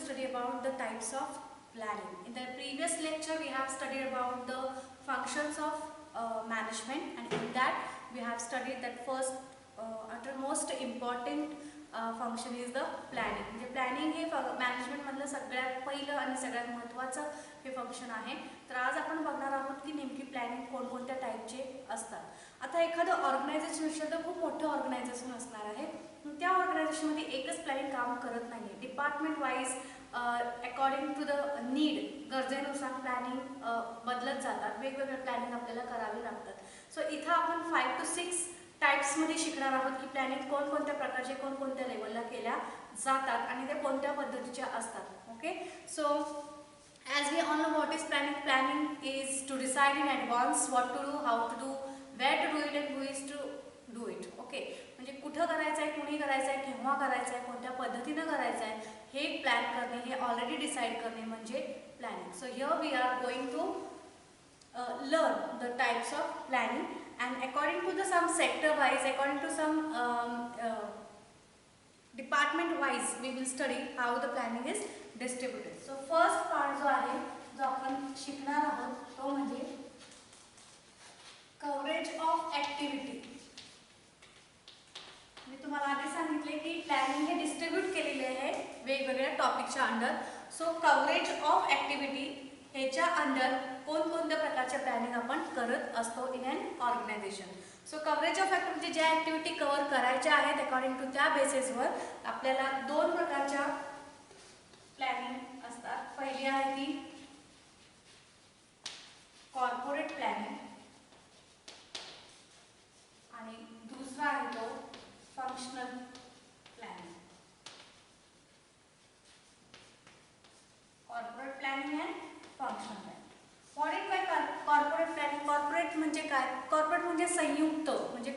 study about the types of planning. In the previous lecture we have studied about the functions of management, and in that we have studied that first uttermost important function is the planning. म्हणजे planning हे management मधलं सगळ्यात पहिलं आणि सगळ्यात महत्त्वाचं हे function आहे. तर आज आपण बघणार आहोत की नेमकी प्लॅनिंग कोणकोणत्या टाईपचे असतात. आता एखादं ऑर्गनायझेशन असेल तर खूप मोठं ऑर्गनायझेशन असणार आहे. त्या ऑर्गनायझेशनमध्ये एकच प्लॅनिंग काम करत नाही. Department wise according to the need, गरजेनुसार प्लॅनिंग बदलत जातात. वेगवेगळे प्लॅनिंग आपल्याला करावे लागतात. सो इथं आपण 5 to 6 टाइप्समध्ये शिकणार आहोत की प्लॅनिंग कोणकोणत्या प्रकारचे कोणकोणत्या लेवलला केल्या जातात आणि ते कोणत्या पद्धतीच्या असतात. Okay, so as we all know what is planning. Planning is to decide in advance what to do, how to do, where to do it and who is to do it. Okay, म्हणजे कुठं करायचं आहे, कुणी करायचं आहे, केव्हा करायचं आहे, कोणत्या पद्धतीनं करायचं आहे हे प्लॅन करणे, हे ऑलरेडी डिसाईड करणे म्हणजे planning. So here we are going to learn the types of planning, and according to the some sector wise, according to some department wise, we will study how the planning is distributed. So first part जो आहे जो आपण शिकणार आहोत तो म्हणजे coverage of activity. मी तुम्हाला आधी सांगितले की प्लॅनिंग हे डिस्ट्रीब्यूट केलेले आहे वेगवेगळ्या टॉपिकच्या under. So coverage of activity ह्याच्या अंडर कोणकोणत्या प्रकारच्या प्लॅनिंग आपण करत असतो in an organisation. So coverage of activity ज्या ऍक्टिव्हिटी कव्हर करायच्या आहेत अकॉर्डिंग टू त्या बेसिसवर आपल्याला दोन प्रकारच्या प्लॅनिंग असतात. पहिली आहे ती कॉर्पोरेट प्लॅनिंग आणि दुसरा आहे तो functional planning. Corporate planning and functional planning. What is by corporate planning? Corporate म्हणजे काय? कॉर्पोरेट म्हणजे संयुक्त, म्हणजे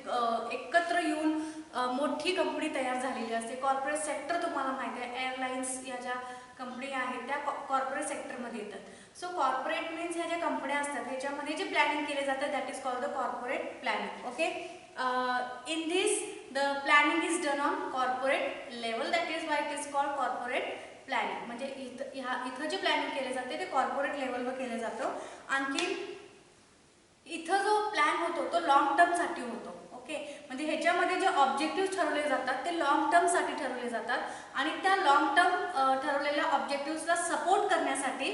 एकत्र येऊन मोठी कंपनी तयार झालेली असते. कॉर्पोरेट सेक्टर तुम्हाला माहिती आहे, एअरलाइन्स या ज्या कंपनी आहेत त्या कॉर्पोरेट सेक्टरमध्ये येतात. सो कॉर्पोरेट मीन्स ह्या ज्या कंपन्या असतात ह्याच्यामध्ये जे प्लॅनिंग केले जातं that is called the corporate planning. Okay, in this the planning is done on corporate level, that is why it is called corporate planning. म्हणजे इथं जे प्लॅनिंग केले जाते ते कॉर्पोरेट लेवलवर केलं जातं. आणखी इथं जो प्लॅन होतो तो लॉंग टर्मसाठी होतो. ओके, म्हणजे ह्याच्यामध्ये जे ऑब्जेक्टिव्ह ठरवले जातात ते लॉंग टर्मसाठी ठरवले जातात आणि त्या लॉंग टर्म ठरवलेल्या ऑब्जेक्टिव्हला सपोर्ट करण्यासाठी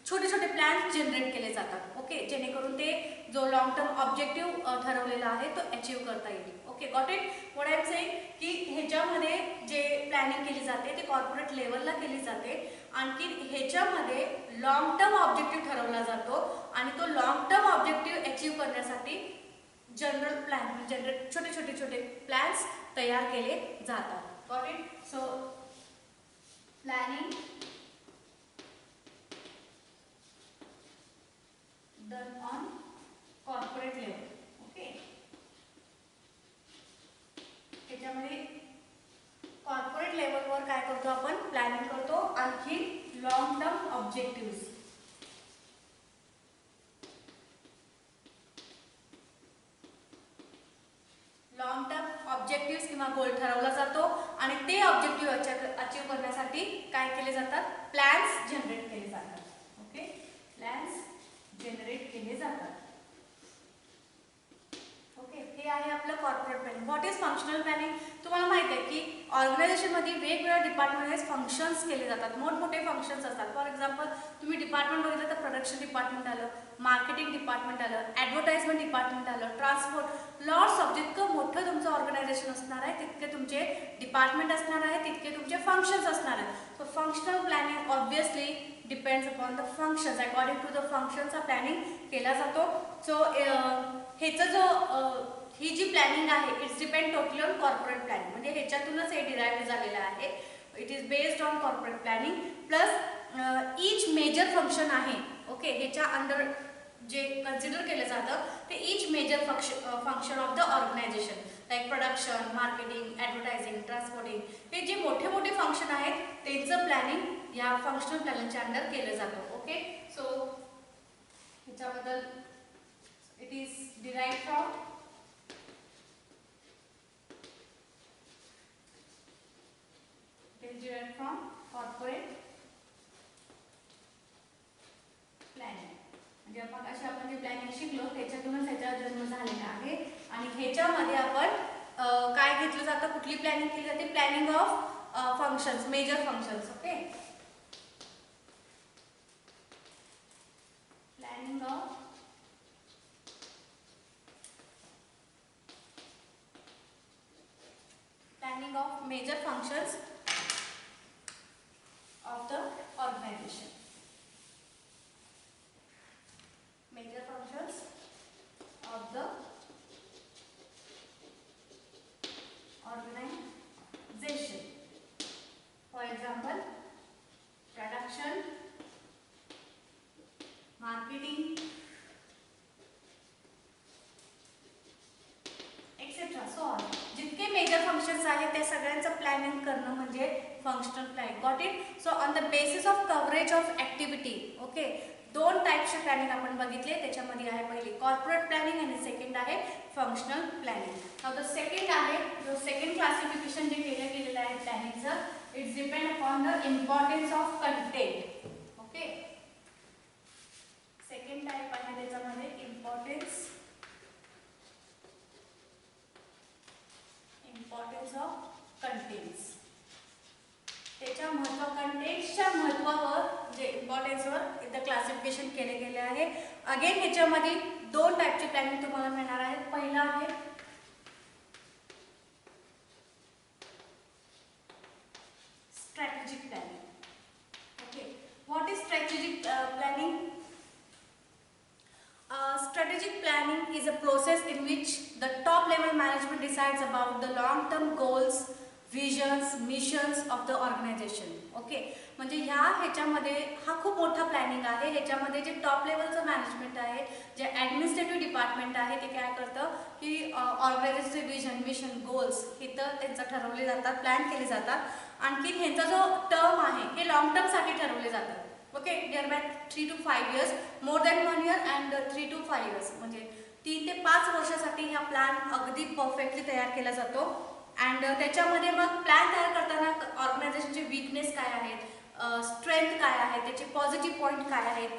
छोटे छोटे प्लॅन्स जनरेट केले जातात. ओके, जेणेकरून ते जो लॉंग टर्म ऑब्जेक्टिव्ह ठरवलेला आहे तो अचीव्ह करता येईल. Okay, got it? What I am saying की ह्याच्यामध्ये जे प्लॅनिंग केली जाते ते कॉर्पोरेट लेवलला केली जाते. आणखी ह्याच्यामध्ये लॉंग टर्म ऑब्जेक्टिव्ह ठरवला जातो आणि तो लॉंग टर्म ऑब्जेक्टिव्ह अचीव्ह करण्यासाठी जनरल प्लॅन जनरेट छोटे छोटे प्लॅन्स तयार केले जातात. Got it? So planning done on corporate level. Okay, त्याच्यामध्ये कॉर्पोरेट लेवलवर काय करतो आपण? प्लॅनिंग करतो. आणखी long term objective, long term objective किंवा गोल ठरवला जातो आणि ते ऑब्जेक्टिव्ह अचीव्ह करण्यासाठी काय केले जातात? प्लॅन्स जनरेट केले जातात. ओके, प्लॅन्स जनरेट केले जातात. ओके, हे आहे आपलं corporate planning. What is functional planning? तुम्हाला माहिती आहे की ऑर्गनायझेशनमध्ये वेगवेगळ्या डिपार्टमेंटमध्ये फंक्शन्स केले जातात. मोठमोठे फंक्शन्स असतात. फॉर एक्झाम्पल तुम्ही डिपार्टमेंट बघितलं तर प्रोडक्शन डिपार्टमेंट आलं, मार्केटिंग डिपार्टमेंट आलं, ॲडव्हर्टाइजमेंट डिपार्टमेंट आलं, ट्रान्सपोर्ट, लॉट्स ऑफ. जितकं मोठं तुमचं ऑर्गनायझेशन असणार आहे तितके तुमचे डिपार्टमेंट असणार आहे, तितके तुमचे फंक्शन्स असणार आहेत. So functional planning obviously depends upon the functions. According to the फंक्शनचा प्लॅनिंग केला जातो. सो ह्याचं जो ही जी प्लॅनिंग आहे it's depend totally on corporate planning. म्हणजे ह्याच्यातूनच हे डिराइव्ह झालेलं आहे. It is based on corporate planning plus each major function आहे. ओके, ह्याच्या अंडर जे कन्सिडर केलं जातं ते each major function of the organization, like production, marketing, advertising, transporting, हे जे मोठे मोठे फंक्शन आहेत त्यांचं प्लॅनिंग या फंक्शनल प्लॅनिंगच्या अंडर केलं जातं. ओके, सो ह्याच्याबद्दल it is derive from derived from ह्याच्यामध्ये आपण काय घेतलं जातं, कुठली प्लॅनिंग केली जाते, planning of functions, major functions. Okay, planning of major functions of the organization. Major functions of the organization. For example, production, marketing, etc. So on. जितके major functions आहेत त्या सगळ्यांचं प्लॅनिंग करणं म्हणजे functional planning. Got it? So on the basis of coverage of activity. Okay, दोन टाईपचे planning आपण बघितले. त्याच्यामध्ये आहे पहिली कॉर्पोरेट प्लॅनिंग आणि सेकंड आहे functional planning. Now the second आहे, जो सेकंड क्लासिफिकेशन जे गेलेलं आहे प्लॅनिंगचं, it's depend upon the importance of content. Okay, second type आहे त्याच्यामध्ये इम्पॉर्टन्स ऑफ कंटेंट्स. त्याच्या महत्व, कंटेंट्सच्या महत्वावर जे इम्पॉर्टन्सवर इथं क्लासिफिकेशन केले गेले आहे. अगेन ह्याच्यामध्ये दोन टाईपचे प्लॅनिंग तुम्हाला मिळणार आहेत. पहिला आहे strategic planning. Okay, what is strategic planning? Strategic planning is a process in which the top level management decides about the long term goals, visions, missions of the organization. Okay, म्हणजे ह्याच्यामध्ये हा खूप मोठा प्लॅनिंग आहे. ह्याच्यामध्ये जे top लेवलचं management आहे, जे ॲडमिनिस्ट्रेटिव्ह डिपार्टमेंट आहे, ते काय करतं की ऑर्गनायझेशनचे विजन, मिशन, गोल्स इथं त्यांचं ठरवले जातात, प्लॅन केले जातात. आणखी ह्यांचा जो टर्म आहे हे लॉंग टर्मसाठी ठरवले जातात. Okay, near by 3 to 5 years, more than 1 year and 3 to 5 years, म्हणजे 3 ते 5 वर्षासाठी हा प्लॅन अगदी परफेक्टली तयार केला जातो. अँड त्याच्यामध्ये मग प्लॅन तयार करताना ऑर्गनायझेशनचे वीकनेस काय आहेत, स्ट्रेंथ काय आहे, त्याचे पॉझिटिव्ह पॉईंट काय आहेत,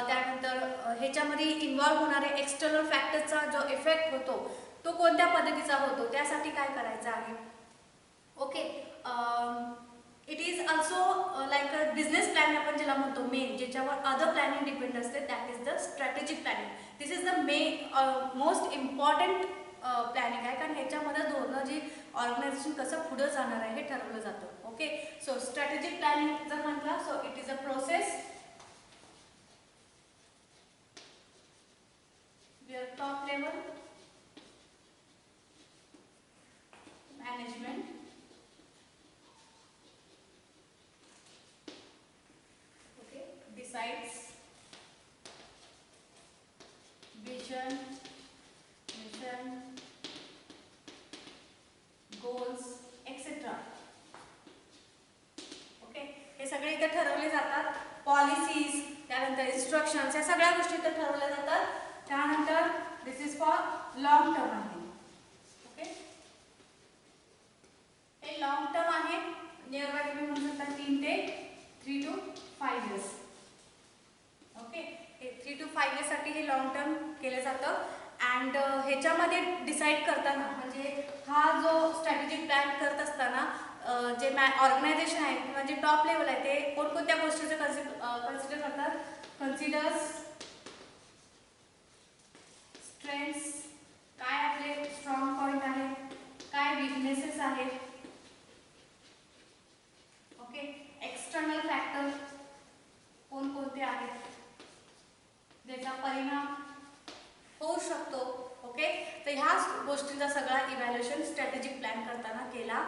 त्यानंतर ह्याच्यामध्ये इन्व्हॉल्व्ह होणारे एक्सटर्नल फॅक्टर्सचा जो इफेक्ट होतो तो कोणत्या पद्धतीचा होतो, त्यासाठी काय करायचं आहे. Okay, it is also like a business plan आपण ज्याला म्हणतो मेन, ज्याच्यावर अदर प्लॅनिंग डिपेंड असते, that is the strategic planning. This is the most important planning आहे, कारण ह्याच्यामध्ये धोरणं जी ऑर्गनायझेशन कसं पुढे जाणार आहे हे ठरवलं जातं. ओके, सो स्ट्रॅटेजिक प्लॅनिंग जर म्हटलं, so it is a process where top level management decides vision, mission, goals, etc. Okay, हे सगळे इथे ठरवले जातात. पॉलिसीज, त्यानंतर इन्स्ट्रक्शन्स, या सगळ्या गोष्टी इथे ठरवल्या जातात. त्यानंतर दिस इज फॉर लॉंग टर्म आहे. ओके, हे लॉंग टर्म आहे. नियर बाय तुम्ही म्हणू शकता 3 ते 3 to 5 years. ओके, हे 3 to 5 years साठी हे लॉंग टर्म केलं जातं. अँड ह्याच्यामध्ये डिसाईड करताना, म्हणजे हा जो स्ट्रॅटेजिक प्लॅन करत असताना जे ऑर्गनायझेशन आहे किंवा जे टॉप लेवल आहे ते कोणकोणत्या गोष्टीचं कन्सिडर करतात. कन्सिडर्स स्ट्रेंथ्स, काय आपले स्ट्रॉंग पॉईंट आहेत, काय वीकनेसेस आहेत. ओके, एक्सटर्नल फॅक्टर कोणकोणते आहेत, ज्याचा परिणाम होऊ शकतो. ओके, तर ह्या गोष्टींचा सगळा इव्हॅल्युएशन स्ट्रॅटेजिक प्लॅन करताना केला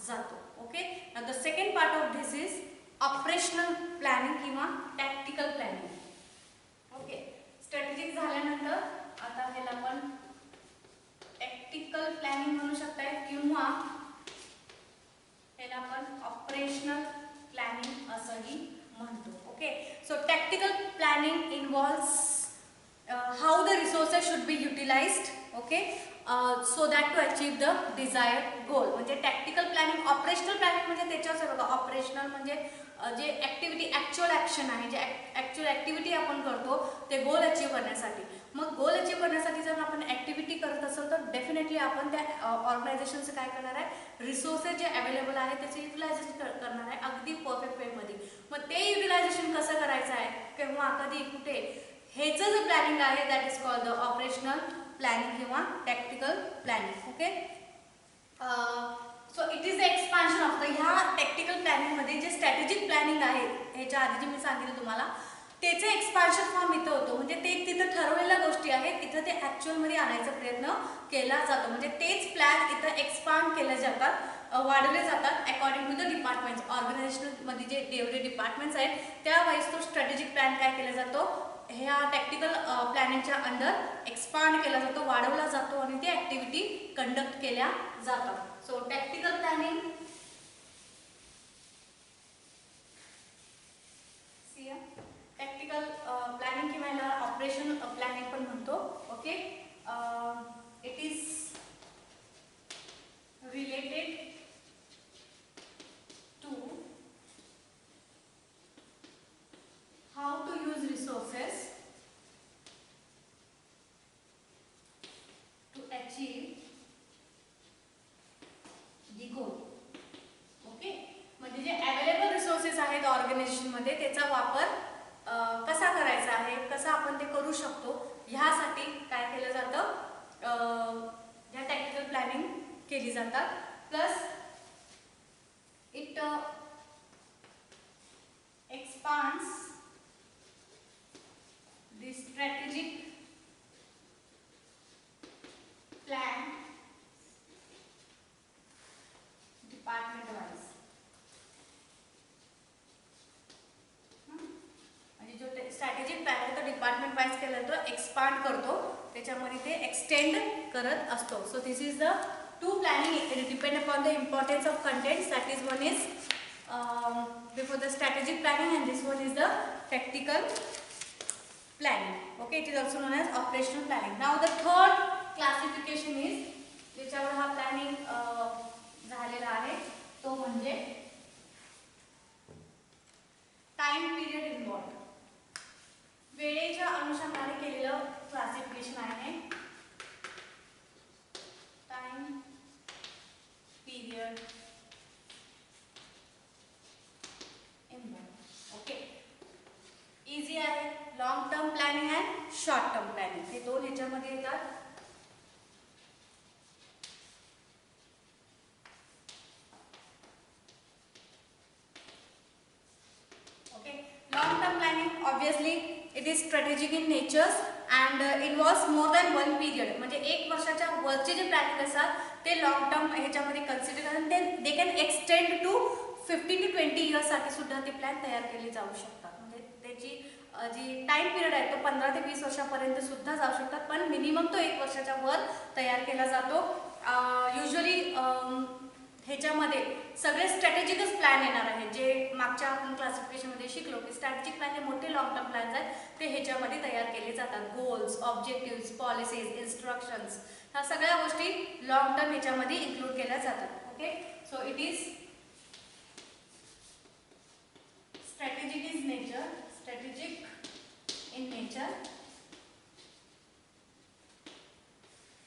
जातो. Okay, the second part of this is operational planning किंवा टॅक्टिकल प्लॅनिंग. ओके, स्ट्रॅटेजिक झाल्यानंतर आता ह्याला आपण टॅक्टिकल प्लॅनिंग म्हणू शकताय किंवा ह्याला आपण ऑपरेशनल प्लॅनिंग असंही म्हणतो. Okay, so tactical planning involves how the resources should be utilized, okay, so that to achieve the desired goal. म्हणजे टॅक्टिकल प्लॅनिंग, ऑपरेशनल प्लॅनिंग म्हणजे त्याच्याच आहे बघा. ऑपरेशनल म्हणजे जे ॲक्टिव्हिटी, ॲक्च्युअल ॲक्शन आहे, जे ॲक्च्युअल ॲक्टिव्हिटी आपण करतो ते गोल अचीव करण्यासाठी. मग गोल अचीव करण्यासाठी जर आपण ॲक्टिव्हिटी करत असेल तर डेफिनेटली डेफिनेटली आपण त्या ऑर्गनायझेशनचं काय करणार आहे, रिसोर्सेस जे अवेलेबल आहेत त्याचे युटिलायझेशन करणार आहे अगदी परफेक्ट वेमध्ये. मग ते युटिलायझेशन कसं करायचं आहे, केव्हा, कधी, कुठे, ह्याचं जे प्लॅनिंग आहे that is called the operational planning किंवा tactical planning. Okay, so it is the expansion of the ह्या टॅक्टिकल प्लॅनिंगमध्ये जे स्ट्रॅटेजिक प्लॅनिंग आहे ह्याच्या आधी जे मी सांगितलं तुम्हाला, त्याचं एक्सपान्शन फॉर्म इथं होतं. म्हणजे ते तिथं ठरवलेल्या गोष्टी आहेत, इथं ते ॲक्च्युअलमध्ये आणायचा प्रयत्न केला जातो. म्हणजे तेच प्लॅन इथं एक्सपांड केले जातात, वाढवले जातात अकॉर्डिंग टू द डिपार्टमेंट्स. ऑर्गनायझेशनमध्ये जे डेव्हलप डिपार्टमेंट्स आहेत त्यावाईज तो स्ट्रॅटेजिक प्लॅन काय केला जातो, ह्या टॅक्टिकल प्लॅनिंगच्या अंडर एक्सपांड केला जातो, वाढवला जातो आणि ते ॲक्टिव्हिटी कंडक्ट केल्या जातात. So tactical planning, tactical planning किंवा याला ऑपरेशन प्लॅनिंग पण म्हणतो. Okay, it is related to how to use resources to achieve the goal. Okay, म्हणजे जे अवेलेबल रिसोर्सेस आहेत ऑर्गनायझेशनमध्ये त्याचा वापर कसा करायचा आहे, कसं आपण ते करू शकतो, ह्यासाठी काय केलं जातं, ह्या टॅक्टिकल प्लॅनिंग केली जातात. Plus it expands the strategic plan department wise. म्हणजे जो स्ट्रॅटेजिक प्लॅन आहे तो डिपार्टमेंट वाईज केला तो एक्सपांड करतो, त्याच्यामध्ये ते एक्सटेंड करत असतो. So this is the two planning, it depend upon the importance of contents. That is one is before the strategic planning and this one is the tactical planning. Okay, it is also known as operational planning. Now the third classification is, ज्याच्यावर हा planning झालेला आहे तो म्हणजे time period involve. वेळेच्या अनुषंगाने केलेलं classification आहे time period involve. Okay, easy आहे. Long term planning and short term planning हे दोन ह्याच्यामध्ये येतात. Okay, long term planning obviously it is strategic in natures and involves more than one period. म्हणजे एक वर्षाच्या वरचे जे प्लॅनिंग असतात ते लॉंग टर्म ह्याच्यामध्ये कन्सिडर करून they can extend to 15 to 20 इयर्ससाठी सुद्धा ते प्लॅन तयार केले जाऊ शकतात. म्हणजे त्याची जी टाइम पिरियड आहे तो 15 ते 20 वर्षापर्यंत सुद्धा जाऊ शकतात, पण मिनिमम तो 1 वर्षाच्या वर तयार केला जातो. युजली ह्याच्यामध्ये सगळे स्ट्रॅटेजिकच प्लॅन येणार आहेत. जे मागच्या आपण क्लासिफिकेशनमध्ये शिकलो की स्ट्रॅटेजिक प्लॅन हे मोठे लॉंग टर्म प्लॅन्स आहेत, ते ह्याच्यामध्ये तयार केले जातात. गोल्स, ऑब्जेक्टिव्स, पॉलिसीज, इन्स्ट्रक्शन्स ह्या सगळ्या गोष्टी लॉंग टर्म ह्याच्यामध्ये इन्क्लूड केल्या जातात. Okay, so it is strategic is nature, strategic in nature,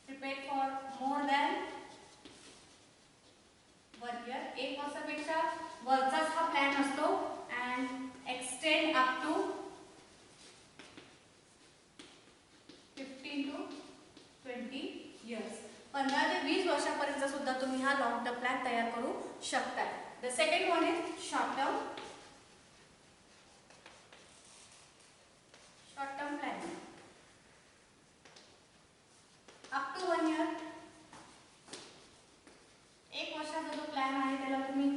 prepared for more than 1 year. एक वर्षापेक्षा वरचाच हा प्लॅन असतो and extend up to 15 to 20 years. 15 ते 20 वर्षापर्यंत सुद्धा तुम्ही हा लॉंग टर्म प्लॅन तयार करू शकता. The second one is short term. Short term planning up to 1 year. एक वर्षाचा जो प्लॅन आहे त्याला तुम्ही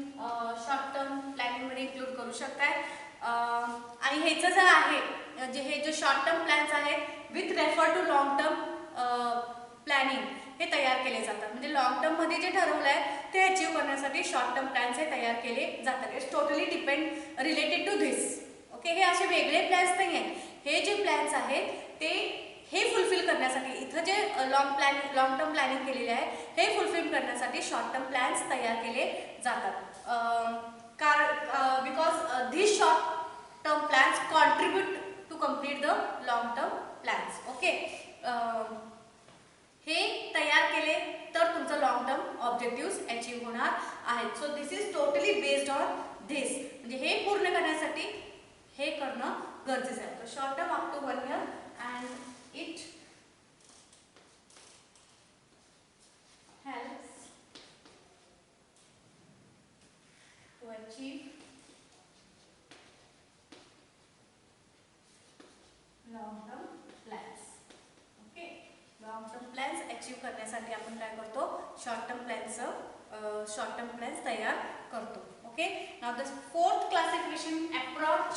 शॉर्ट टर्म प्लॅनिंग मध्ये इन्क्लूड करू शकताय. आणि ह्याचं जे आहे जे हे जे शॉर्ट टर्म प्लॅन्स आहेत with refer too long term planning हे तयार केले जातात. म्हणजे लॉंग टर्म मध्ये जे ठरवलं आहे ते अचीव करण्यासाठी शॉर्ट टर्म प्लॅन्स हे तयार केले जातात. It's totally depend related to this. Okay, हे असे वेगळे प्लॅन्स नाही आहेत. हे जे प्लॅन्स आहेत ते हे फुलफिल करण्यासाठी इथं जे लॉंग टर्म प्लॅनिंग केलेले आहे हे फुलफिल करण्यासाठी शॉर्ट टर्म प्लॅन्स तयार केले जातात. Because this short term plans contribute to complete the long term plans. Okay, हे तयार केले केले तर तुमचं लॉंग टर्म ऑब्जेक्टिव्ह अचीव्ह होणार आहेत. So this is totally based on this. म्हणजे हे पूर्ण करण्यासाठी हे करणं गरजेचं आहे. तर short term up to 1 year and it helps to achieve long term plans. Okay, long term plans achieve करण्यासाठी आपण काय करतो, शॉर्ट टर्म प्लॅन्स तयार करतो. Okay, now the fourth classification approach.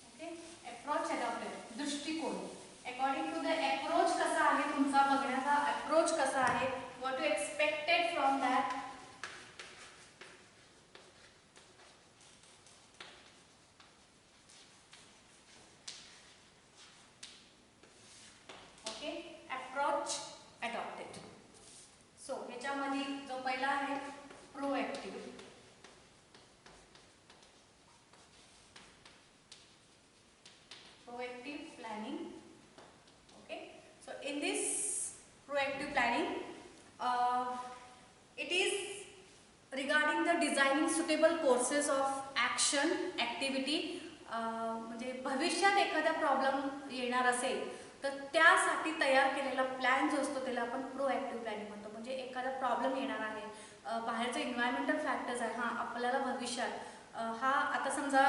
Okay, approach adopted, दृष्टिकोन. अकॉर्डिंग टू द अप्रोच कसा आहे तुमचा बघण्याचा अप्रोच कसा आहे, what you expected from that. Okay, approach adopted. So ह्याच्यामध्ये जो पहिला आहे proactive. Proactive planning. Okay, so in this proactive planning, it is regarding the designing suitable courses of action, activity. म्हणजे भविष्यात एखादा प्रॉब्लेम येणार असेल तर त्यासाठी तयार केलेला प्लॅन जो असतो त्याला आपण प्रोएक्टिव्ह प्लॅनिंग म्हणतो. म्हणजे एखादा प्रॉब्लेम येणार आहे, बाहेरचे एन्व्हायरमेंटल फॅक्टर्स आहे, हां आपल्याला भविष्यात हा आता समजा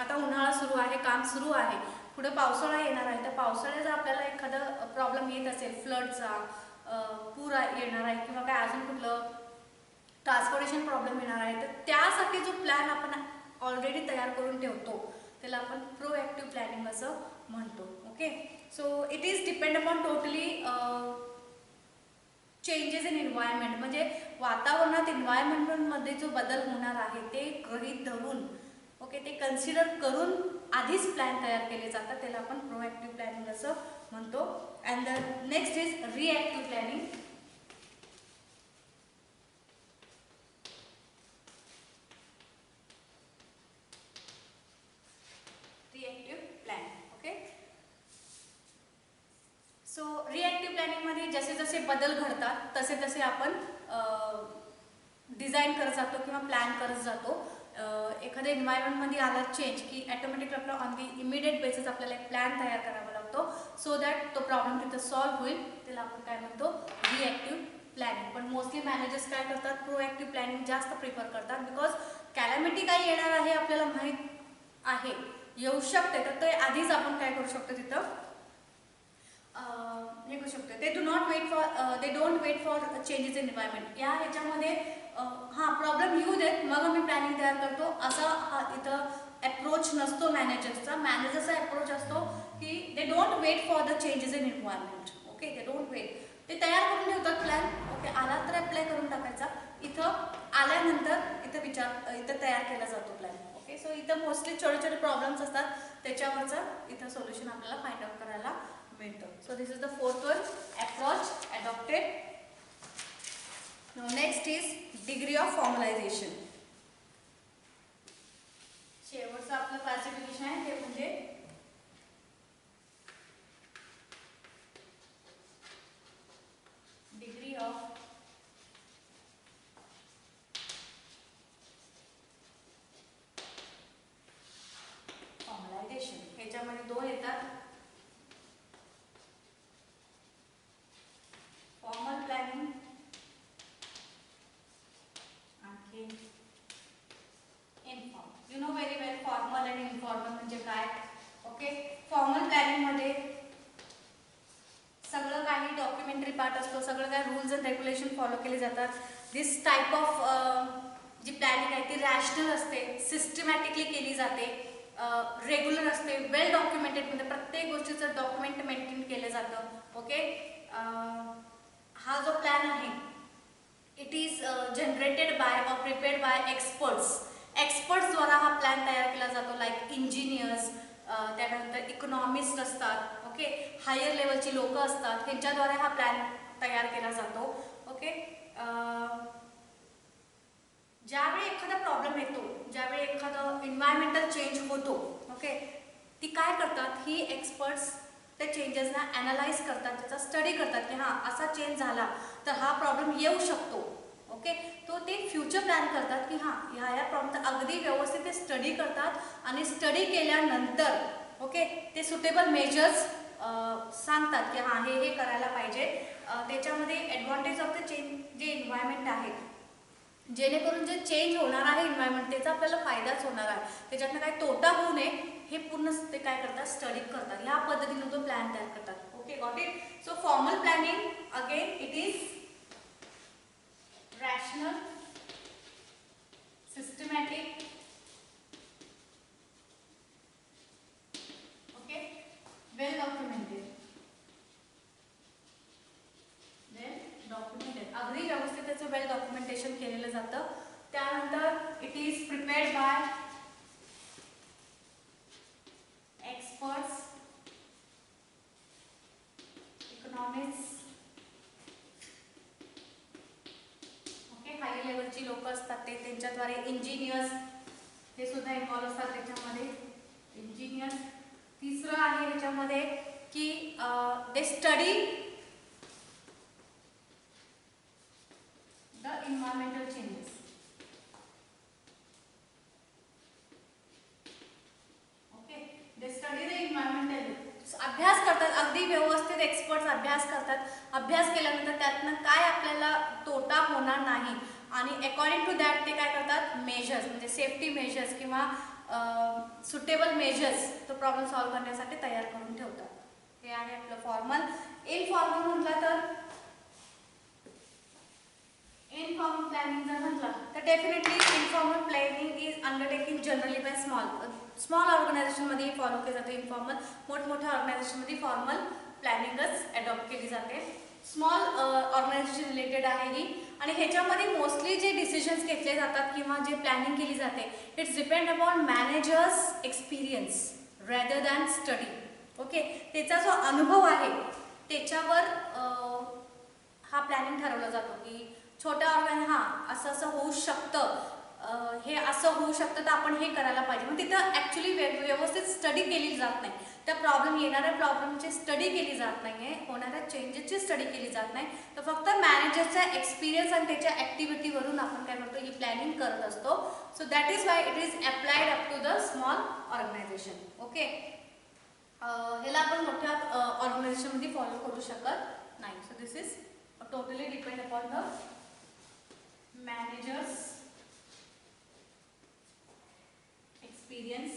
आता उन्हाळा सुरू आहे, काम सुरू आहे, पुढे पावसाळा येणार आहे, तर पावसाळ्यात जर आपल्याला एखादा प्रॉब्लेम येत असेल, फ्लडचा पूर येणार आहे किंवा काय अजून कुठलं ट्रान्सपोर्टेशन प्रॉब्लेम येणार आहे, तर त्यासाठी जो प्लॅन आपण ऑलरेडी तयार करून ठेवतो त्याला आपण प्रोएक्टिव्ह प्लॅनिंग असं म्हणतो. Okay, so it is depend upon totally changes in environment. म्हणजे वातावरणात एन्व्हायरमेंटमध्ये जो बदल होणार आहे ते गृहीत धरून, ओके, ते कन्सिडर करून आधीच प्लॅन तयार केले जातात, त्याला आपण प्रोएक्टिव्ह प्लॅनिंग असं म्हणतो. And the next is reactive planning. Reactive plan. Okay, so reactive प्लॅनिंगमध्ये जसे जसे बदल घडतात तसे तसे आपण डिझाईन करत जातो किंवा प्लॅन करत जातो. एखाद्या एन्व्हायरमेंटमध्ये आला चेंज की ॲटोमॅटिक आपला ऑन दी इमिडिएट बेसिस आपल्याला एक प्लॅन तयार करावा लागतो सो दॅट तो प्रॉब्लेम तिथं सॉल्व्ह होईल. त्याला आपण काय म्हणतो, रिएक्टिव्ह प्लॅनिंग. पण मोस्टली मॅनेजर्स काय करतात, प्रोएक्टिव्ह प्लॅनिंग जास्त प्रिफर करतात. बिकॉज कॅलॅमिटी काय येणार आहे आपल्याला माहीत आहे, येऊ शकते, तर ते आधीच आपण काय करू शकतो तिथं हे करू शकतो. They don't wait for changes in environment. या ह्याच्यामध्ये हां प्रॉब्लेम येऊ देत मग आम्ही प्लॅनिंग तयार करतो असा हा इथं अप्रोच नसतो मॅनेजर्सचा. मॅनेजरचा अप्रोच असतो की they don't wait for the changes in environment. Okay, they don't wait, ते तयार करून ठेवतात प्लॅन. ओके, आला तर अप्लाय करून टाकायचा, इथं आल्यानंतर इथं तयार केला जातो प्लॅन. ओके, सो इथं मोस्टली छोटे छोटे प्रॉब्लेम्स असतात त्याच्यावरचं इथं सोल्युशन आपल्याला फाइंड आउट करायला मिळतं. So this is the fourth one, approach adopted. Now next is degree of formalization. शेवटचं आपलं क्लासिफिकेशन आहे ते म्हणजे डिग्री ऑफ फॉर्मलायझेशन. ह्याच्यामध्ये दोन येतात, फॉर्मल प्लॅनिंग आणखी informal. You know very well formal आणि इनफॉर्मल म्हणजे काय. ओके, फॉर्मल प्लॅनिंगमध्ये सगळं काही डॉक्युमेंटरी पार्ट असतो, सगळं काही रूल्स अँड रेग्युलेशन फॉलो केले जातात. दिस टाईप ऑफ जी प्लॅनिंग आहे ती रॅशनल असते, सिस्टमॅटिकली केली जाते, रेग्युलर असते, वेल डॉक्युमेंटेड. म्हणजे प्रत्येक गोष्टीचं डॉक्युमेंट मेंटेन केलं जातं. ओके, हा जो प्लॅन आहे इट इज जनरेटेड बाय और प्रिपेअर्ड बाय एक्सपर्ट्स द्वारा हा प्लॅन तयार केला जातो. लाईक इंजिनियर्स, त्यानंतर इकॉनॉमिस्ट असतात, ओके, हायर लेवलची लोक असतात, त्यांच्याद्वारे हा प्लॅन तयार केला जातो. ओके, ज्यावेळी एखादा प्रॉब्लेम येतो, ज्यावेळी एखादं एन्व्हायरमेंटल चेंज होतो, ओके, ती काय करतात, ही एक्सपर्ट्स त्या चेंजेसना ॲनालाइज करतात, त्याचा स्टडी करतात की हां असा चेंज झाला तर हा प्रॉब्लेम येऊ शकतो. ओके, तो ते फ्युचर प्लॅन करतात की हां ह्या प्रॉब्लेमचा अगदी व्यवस्थित ते स्टडी करतात आणि स्टडी केल्यानंतर ओके ते सुटेबल मेजर्स सांगतात की हां हे करायला पाहिजे. त्याच्यामध्ये ॲडव्हान्टेज ऑफ द चेंज जे एन्व्हायरमेंट आहे, जेणेकरून जे चेंज होणार आहे एन्व्हायरमेंट त्याचा आपल्याला फायदाच होणार आहे, त्याच्यातनं काही तोटा होऊ नये हे पूर्ण ते काय करतात, स्टडी करतात. ह्या पद्धतीने तो प्लॅन तयार करतात. Okay, got it. So formal planning again it is rational, systematic, okay, well documented, अगदी व्यवस्थित त्याचं वेल डॉक्युमेंटेशन केलेलं जातं. त्यानंतर it is prepared by experts, economics, okay, high लेवलची लोक असतात ते, त्यांच्याद्वारे इंजिनियर्स हे सुद्धा इन्व्हॉल्व असतात त्याच्यामध्ये, इंजिनियर्स. तिसरं आहे त्याच्यामध्ये की they study the environmental changes. Okay, they study the environmental, अभ्यास करतात अगदी व्यवस्थित, एक्सपर्ट्स अभ्यास करतात. अभ्यास केल्यानंतर त्यातनं काय आपल्याला तोटा होणार नाही आणि अकॉर्डिंग टू दॅट ते काय करतात, मेजर्स म्हणजे सेफ्टी मेजर्स किंवा सुटेबल मेजर्स तो प्रॉब्लेम सॉल्व्ह करण्यासाठी तयार करून ठेवतात. हे आहे आपलं फॉर्मल. इनफॉर्मल म्हटलं तर इनफॉर्मल प्लॅनिंग जर म्हटलं तर definitely informal planning is undertaking generally by small ऑर्गनायझेशनमध्ये फॉलो केलं जातं. इनफॉर्मल मोठमोठ्या ऑर्गनायझेशनमध्ये फॉर्मल प्लॅनिंगच अडॉप्ट केली जाते. स्मॉल ऑर्गनायझेशन रिलेटेड आहे ही आणि ह्याच्यामध्ये मोस्टली जे डिसिजन्स घेतले जातात किंवा जे प्लॅनिंग केली जाते it's depend upon managers experience rather than study. Okay, त्याचा जो अनुभव आहे त्याच्यावर हा प्लॅनिंग ठरवला जातो की छोट्या ऑर्गनायझेशन हां असं असं होऊ शकतं, हे असं होऊ शकतं तर आपण हे करायला पाहिजे. मग तिथं ॲक्च्युली व्यवस्थित स्टडी केली जात नाही, त्या येणाऱ्या प्रॉब्लेमची स्टडी केली जात नाही आहे, होणाऱ्या चेंजेसची स्टडी केली जात नाही. तर फक्त मॅनेजरचा एक्सपिरियन्स आणि त्याच्या ॲक्टिव्हिटीवरून आपण काय करतो, ही प्लॅनिंग करत असतो. So that is why it is applied up to the small organization. Okay, ह्याला आपण मोठ्या ऑर्गनायझेशनमध्ये फॉलो करू शकत नाही. So this is totally depend upon the manager's experience.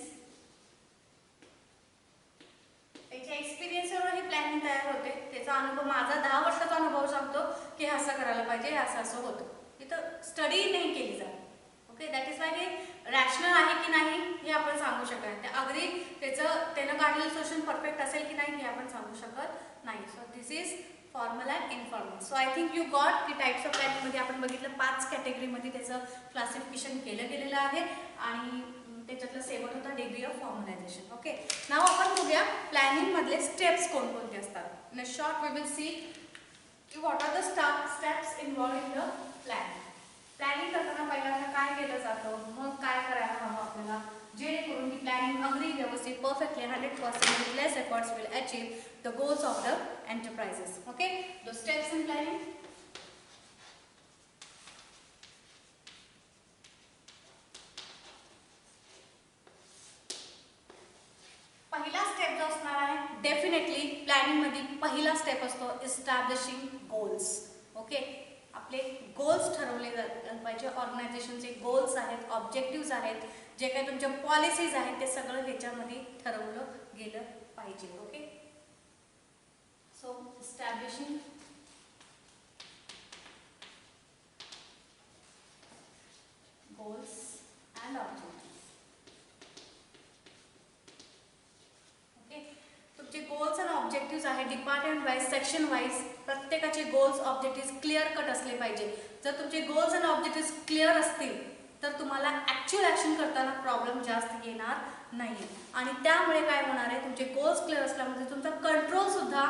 त्याच्या एक्सपिरियन्सवर ही प्लॅनिंग तयार होते. त्याचा अनुभव, माझा 10 वर्षाचा अनुभव सांगतो की हे असं करायला पाहिजे, हे असं असं होतं. तिथं स्टडी नाही केली जात. ओके, दॅट इज वाय हे रॅशनल आहे की नाही हे आपण सांगू शकत नाही. अगदी त्यानं काढलेलं सोल्युशन परफेक्ट असेल की नाही हे आपण सांगू शकत नाही. So this is formal and informal. So I think you got की टाईप्स ऑफ प्लॅनिंगमध्ये आपण बघितलं 5 कॅटेगरीमध्ये त्याचं क्लासिफिकेशन केलं गेलेलं आहे आणि त्याच्यातलं शेवट होता degree of formalisation. Okay, now आपण बघूया प्लॅनिंगमधले स्टेप्स कोणकोणते असतात. In a short we will see की what are the steps involve in the plan. Planning करताना पहिल्यांदा काय केलं जातं, मग काय करायला हवं आपल्याला, जेणेकरून ही प्लॅनिंग अगदी व्यवस्थित perfectly 100% with less efforts will achieve the goals of the enterprises. Okay, the steps in planning. पहिला स्टेप जो असणार आहे डेफिनेटली प्लॅनिंग मध्ये पहिला स्टेप असतो इस्टॅब्लिशिंग गोल्स. ओके, आपले गोल्स ठरवले पाहिजे. ऑर्गनायझेशनचे गोल्स आहेत, ऑब्जेक्टिव्स आहेत, जे काही तुमच्या पॉलिसीज आहेत ते सगळं ह्याच्यामध्ये ठरवलं गेलं पाहिजे. Okay, so इस्टॅब्लिशिंग goals and objectives. तुमचे गोल्स आणि ऑब्जेक्टिव्स आहेत डिपार्टमेंट वाईज, सेक्शन वाईज प्रत्येकाचे गोल्स ऑब्जेक्टिव्स क्लिअर कट असले पाहिजे. जर तुमचे गोल्स आणि ऑब्जेक्टिव्स क्लिअर असतील तर तुम्हाला ॲक्च्युअल ॲक्शन करताना प्रॉब्लेम जास्त येणार नाही आणि त्यामुळे काय होणार आहे, तुमचे गोल्स क्लिअर असल्यामुळे तुमचा कंट्रोल सुद्धा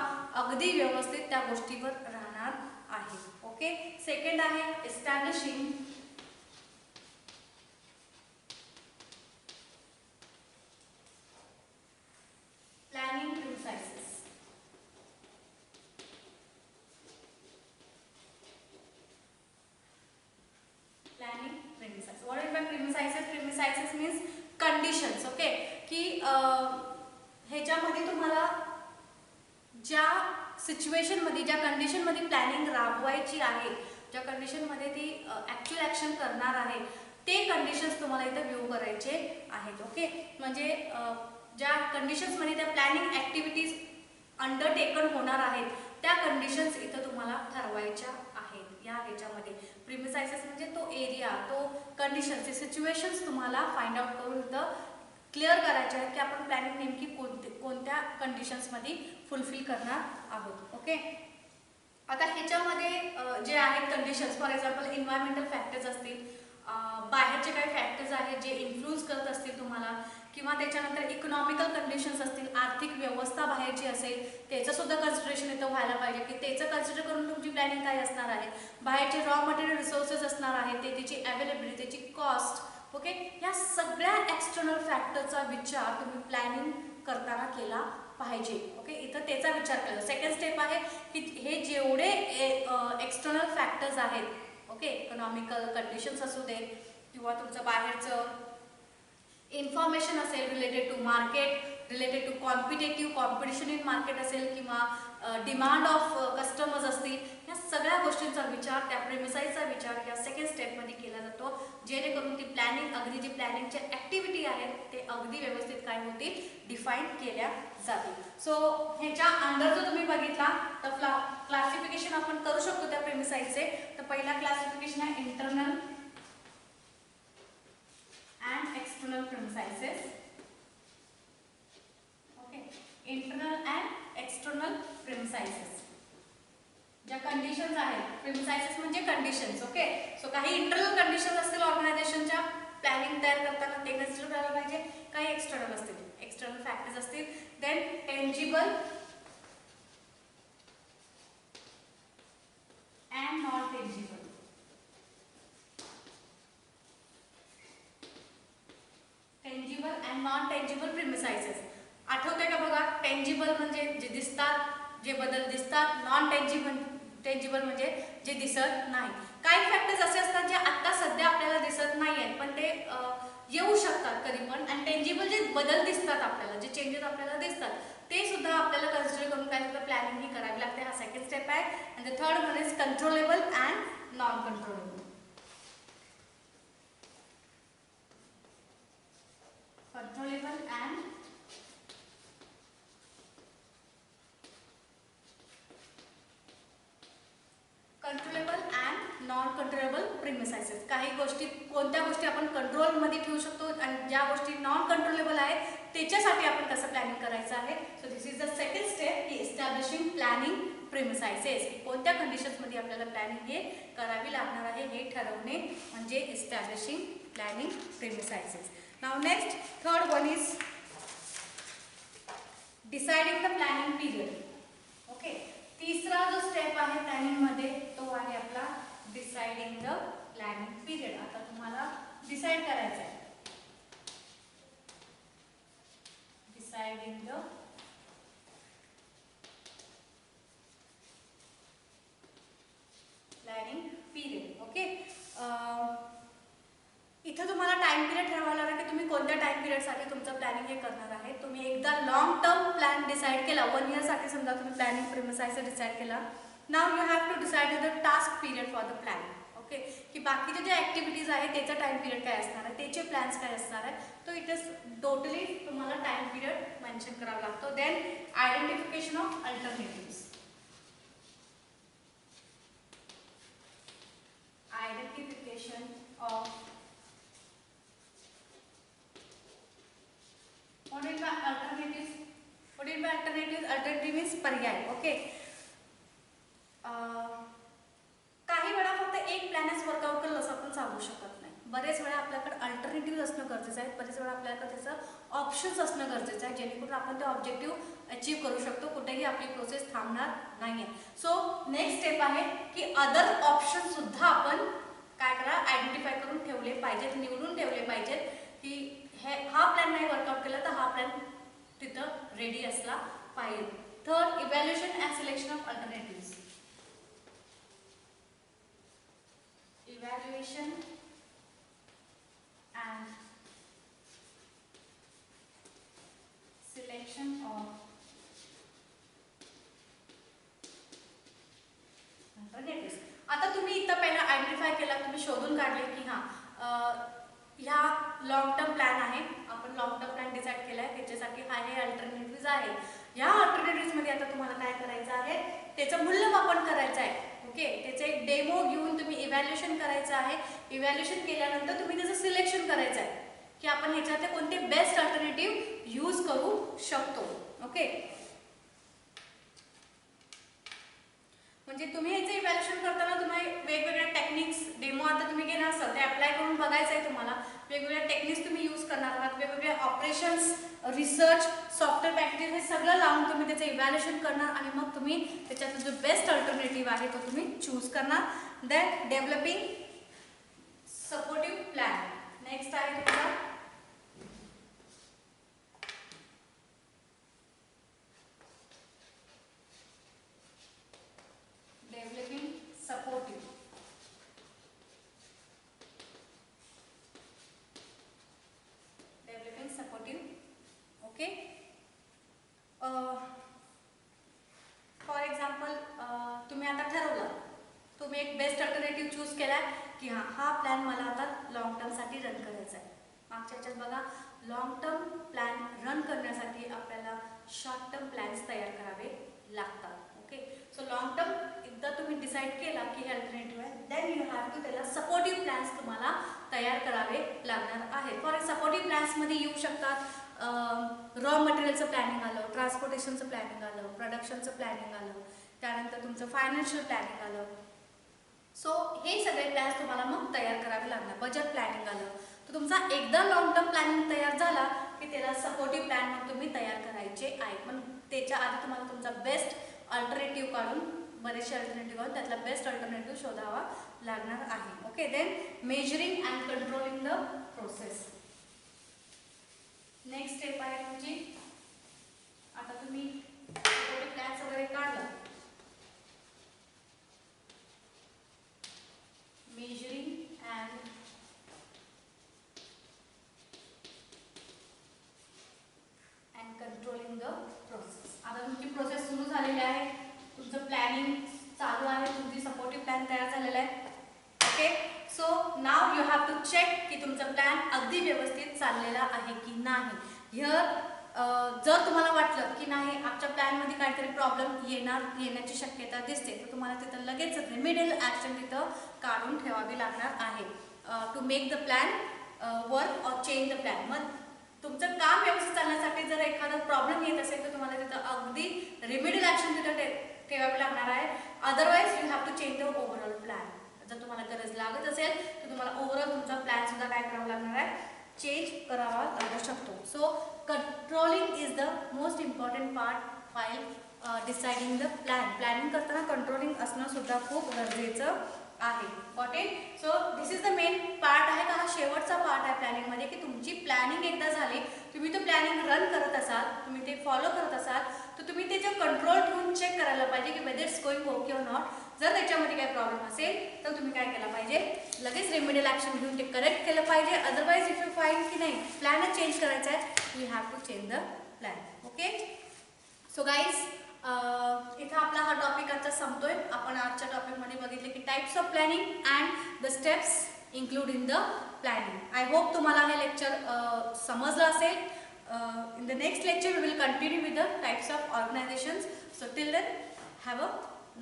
अगदी व्यवस्थित त्या गोष्टीवर राहणार आहे. ओके, सेकंड आहे एस्टॅब्लिशिंग प्लॅनिंग प्रिन्साइसेस. कंडिशन्स. ओके, की ह्याच्यामध्ये तुम्हाला ज्या सिच्युएशनमध्ये, ज्या कंडिशनमध्ये प्लॅनिंग राबवायची आहे, ज्या कंडिशनमध्ये ती ॲक्च्युअल ॲक्शन करणार आहे, ते कंडिशन्स तुम्हाला इथं व्ह्यू करायचे आहेत. ओके, म्हणजे ज्या कंडिशन्समध्ये त्या प्लॅनिंग ॲक्टिव्हिटीज अंडरटेकन होणार आहेत त्या कंडिशन्स इथं तुम्हाला ठरवायच्या आहेत. या ह्याच्यामध्ये प्रिमिसाइसेस म्हणजे तो एरिया, तो कंडिशन्स, सिच्युएशन्स तुम्हाला फाइंड आउट करून इथं क्लिअर करायचे आहेत की आपण प्लॅनिंग नेमकी कोणत्या कंडिशन्समध्ये फुलफिल करणार आहोत. ओके, आता ह्याच्यामध्ये जे आहेत conditions, for example environmental factors असतील, बाहेरचे काही फॅक्टर्स आहेत जे इन्फ्लुअन्स करत असतील तुम्हाला, किंवा त्याच्यानंतर इकॉनॉमिकल कंडिशन्स असतील, आर्थिक व्यवस्था बाहेरची असेल, त्याचं सुद्धा कन्सिडरेशन इथं व्हायला पाहिजे की त्याचं कन्सिडर करून तुमची प्लॅनिंग काय असणार आहे. बाहेरचे रॉ मटेरियल रिसोर्सेस असणार आहेत, ते त्याची अवेलेबिलिटी, त्याची कॉस्ट. ओके, या सगळ्या एक्सटर्नल फॅक्टरचा विचार तुम्ही प्लॅनिंग करताना केला पाहिजे. ओके, इथं त्याचा विचार केला. सेकंड स्टेप आहे की हे जेवढे एक्सटर्नल फॅक्टर्स आहेत, ओके, इकॉनॉमिकल कंडिशन्स असू देत किंवा तुमचं बाहेरचं इन्फॉर्मेशन असेल related to market, related to competition in market असेल, किंवा डिमांड ऑफ कस्टमर्स असतील, या सगळ्या गोष्टींचा विचार, त्या प्रेमिसाइजचा विचार या सेकंड स्टेपमध्ये केला जातो, जेणेकरून ती प्लॅनिंग, अगदी जी प्लॅनिंगच्या ॲक्टिव्हिटी आहेत ते अगदी व्यवस्थित काय होतील, डिफाईन केल्या जातील. सो ह्याच्या अंडर जर तुम्ही बघितला तर क्लासिफिकेशन आपण करू शकतो त्या प्रेमिसाइजचे. तर पहिला क्लासिफिकेशन आहे internal and external premises. Okay, internal and external premises. ज्या कंडिशन्स आहेत, प्रिमिसाइसेस म्हणजे कंडिशन्स. ओके, सो काही इंटरनल कंडिशन्स असतील ऑर्गनायझेशनच्या प्लॅनिंग तयार करताना, ते कन्सिडर करायला पाहिजे. काही एक्सटर्नल असतील, एक्सटर्नल फॅक्टर्स असतील. Then tangible and non tangible. Tangible and non tangible premises. आठवते का बघा, टेंजिबल म्हणजे जे दिसतात, जे बदल दिसतात, नॉन टेंजिबल म्हणजे जे दिसत नाही. काही फॅक्टर्स असे असतात जे आता सध्या आपल्याला दिसत नाही आहेत पण ते येऊ शकतात कधी पण. आणि टेंजिबल जे बदल दिसतात आपल्याला, जे चेंजेस आपल्याला दिसतात, ते सुद्धा आपल्याला कन्सिडर करून काय सुद्धा प्लॅनिंग ही करावी लागते. हा सेकंड स्टेप आहे. And the third one is controllable and non controllable. Controllable and non controllable premises. काही गोष्टी, कोणत्या गोष्टी आपण कंट्रोलमध्ये ठेवू शकतो आणि ज्या गोष्टी नॉन कंट्रोलेबल आहेत त्याच्यासाठी आपण कसं प्लॅनिंग करायचं आहे. So this is the second step की एस्टॅब्लिशिंग प्लॅनिंग प्रिमिसाइसेस. कोणत्या कंडिशन्समध्ये आपल्याला प्लॅनिंग हे करावी लागणार आहे हे ठरवणे म्हणजे establishing planning premises. Now next, third one is deciding the planning period. Okay, तिसरा जो स्टेप आहे प्लॅनिंग मध्ये तो आहे आपला डिसाइडिंग द प्लॅनिंग पिरियड. आता तुम्हाला डिसाइड करायचं आहे. Deciding the planning period. Okay, इथं तुम्हाला टाइम पिरियड ठरवायला लागेल की तुम्ही कोणत्या टाइम पिरियडसाठी तुमचं प्लॅनिंग हे करणार आहे. तुम्ही एकदा लॉंग टर्म प्लॅन डिसाइड केला, 1 इयरसाठी समजा तुम्ही प्लॅनिंग प्रिमिसाइसेस डिसाइड केला. Now you have to decide the task period for the plan. Okay, की बाकीचे जे ॲक्टिव्हिटीज आहेत त्याचा टाइम पिरियड काय असणार आहे, त्याचे प्लॅन्स काय असणार आहे, तो इथे टोटली तुम्हाला टाइम पिरियड मेन्शन करावा लागतो. Then identification of alternatives. Identification of what will be alternatives? What will be alternatives? Alternative means पर्याय. ओके, काही वेळा फक्त एक प्लॅनच वर्कआउट करेल असं आपण सांगू शकत नाही. बरेच वेळा आपल्याकडे अल्टरनेटिव्ह असणं गरजेचं आहे. बरेच वेळा आपल्याकडे त्याचं ऑप्शन्स असणं गरजेचं आहे जेणेकरून आपण ते ऑब्जेक्टिव्ह अचीव करू शकतो. कुठेही आपली प्रोसेस थांबणार नाही आहे. सो नेक्स्ट स्टेप आहे की अदर ऑप्शन सुद्धा आपण काय करा, आयडेंटिफाय करून ठेवले पाहिजेत, निवडून ठेवले पाहिजेत की हा प्लॅन नाही वर्कआउट केला तर हा प्लॅन तिथं रेडी असला पाहिजे. Third, evaluation and selection of alternatives. Evaluation and आता तुम्ही इथं पहिला आयडेंटिफाय केला, तुम्ही शोधून काढले की ह्या लॉंग टर्म प्लॅन आहे, आपण लॉंग टर्म प्लॅन डिसाईड केला आहे, त्याच्यासाठी हे अल्टरनेटिव्ह आहे. या अल्टरनेटिव्हमध्ये आता तुम्हाला काय करायचं आहे, त्याचं मूल्यमापन करायचं आहे. ओके, त्याचे एक डेमो घेऊन तुम्ही इव्हॅल्युएशन करायचं आहे. इव्हॅल्युएशन केल्यानंतर तुम्ही त्याचं सिलेक्शन करायचं आहे की आपण ह्याच्यात कोणते बेस्ट अल्टरनेटिव्ह यूज करू शकतो. ओके, म्हणजे तुम्ही याचं इव्हॅल्युएशन करताना तुम्हाला वेगवेगळ्या टेक्निक्स डेमो आता तुम्ही घेणार असाल ते अप्लाय करून बघायचं आहे. तुम्हाला वेगवेगळ्या टेक्निक्स तुम्ही यूज करणार आहात, वेगवेगळे ऑपरेशन्स, रिसर्च, सॉफ्टवेअर पॅकेजेस हे सगळं लावून तुम्ही त्याचं इव्हॅल्युएशन करणार आणि मग तुम्ही त्याच्यात जो बेस्ट अल्टरनेटिव्ह आहे तो तुम्ही चूज करणार. Then developing supportive plan. Next आहे तुमचा developing supportive. Okay, for example तुम्ही आता ठरवलं, तुम्ही एक बेस्ट अल्टरनेटिव्ह चूज केला की हा प्लॅन मला आता लॉंग टर्मसाठी रन करायचा आहे. मागच्या याच्यात बघा, लॉंग टर्म प्लॅन रन करण्यासाठी आपल्याला शॉर्ट टर्म प्लॅन्स तयार करावे लागतात. ओके, सो लॉंग टर्म एकदा तुम्ही डिसाईड केला की हे अल्टरनेटिव्ह आहे, देन यू हॅव टू त्याला सपोर्टिव्ह प्लॅन्स तुम्हाला तयार करावे लागणार आहे. फॉर सपोर्टिव्ह प्लॅन्समध्ये येऊ शकतात रॉ मटेरियलचं प्लॅनिंग आलं, ट्रान्सपोर्टेशनचं प्लॅनिंग आलं, प्रोडक्शनचं प्लॅनिंग आलं, त्यानंतर तुमचं फायनान्शियल प्लॅनिंग आलं. सो हे सगळे प्लॅन्स तुम्हाला मग तयार करावे लागणार. बजेट प्लॅनिंग आलं, तर तुमचा एकदा लॉंग टर्म प्लॅनिंग तयार झाला की त्याला सपोर्टिव्ह प्लॅन मग तुम्ही तयार करायचे आहे. पण त्याच्या आधी तुम्हाला तुमचा बेस्ट अल्टरनेटिव्ह काढून, बरेचसे अल्टरनेटिव्ह काढून त्यातला बेस्ट अल्टरनेटिव्ह शोधावा लागणार आहे. Okay, then measuring and controlling the process. Next step आहे तुमची, आता तुम्ही प्लॅन्स वगैरे काढला, measuring and controlling the process. आता तुमची प्रोसेस सुरू झालेली आहे, तुमचं प्लॅनिंग चालू आहे, तुमची सपोर्टिव्ह प्लॅन तयार झालेला आहे. Okay, so now you have to check की तुमचा प्लॅन अगदी व्यवस्थित चाललेला आहे की नाही. जर तुम्हाला वाटलं की नाही आमच्या प्लॅनमध्ये काहीतरी प्रॉब्लेम येण्याची शक्यता दिसते, तर तुम्हाला तिथं लगेच रिमेडियल ॲक्शन तिथं काढून ठेवावी लागणार आहे to make the plan work or change the plan. मग तुमचं काम व्यवस्थित चालण्यासाठी जर एखादा प्रॉब्लेम येत असेल तर तुम्हाला तिथं अगदी रिमेडियल ॲक्शन तिथं ठेवावी लागणार आहे. Otherwise you have to change the overall plan. जर तुम्हाला गरज लागत असेल तर तुम्हाला ओव्हरऑल तुमचा प्लॅन सुद्धा काय करावा लागणार आहे, चेंज करावा लागू शकतो. So controlling is the most important part while deciding the plan. Planning करताना कंट्रोलिंग असणं सुद्धा खूप गरजेचं आहे. Got it? So this is the main part आहे का, हा शेवटचा पार्ट आहे प्लॅनिंगमध्ये, की तुमची प्लॅनिंग एकदा झाली, तुम्ही तो प्लॅनिंग रन करत असाल, तुम्ही ते फॉलो करत असाल, तर तुम्ही त्याचे कंट्रोल ठेवून चेक करायला पाहिजे की whether it's going okay or not. जर त्याच्यामध्ये काही प्रॉब्लेम असेल तर तुम्ही काय केलं पाहिजे, लगेच रेमेडियल ॲक्शन घेऊन ते करेक्ट केलं पाहिजे. अदरवाईज इफ यू फाईंड की नाही प्लॅनच चेंज करायचा आहे, you have to change the plan. Okay, so guys इथं आपला हा टॉपिक आजचा संपतोय. आपण आजच्या टॉपिकमध्ये बघितले की types of planning and the steps include in the planning. I hope तुम्हाला हे लेक्चर समजलं असेल. In the next lecture we will continue with the types of organizations. So till then, have a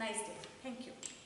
nice day. Thank you.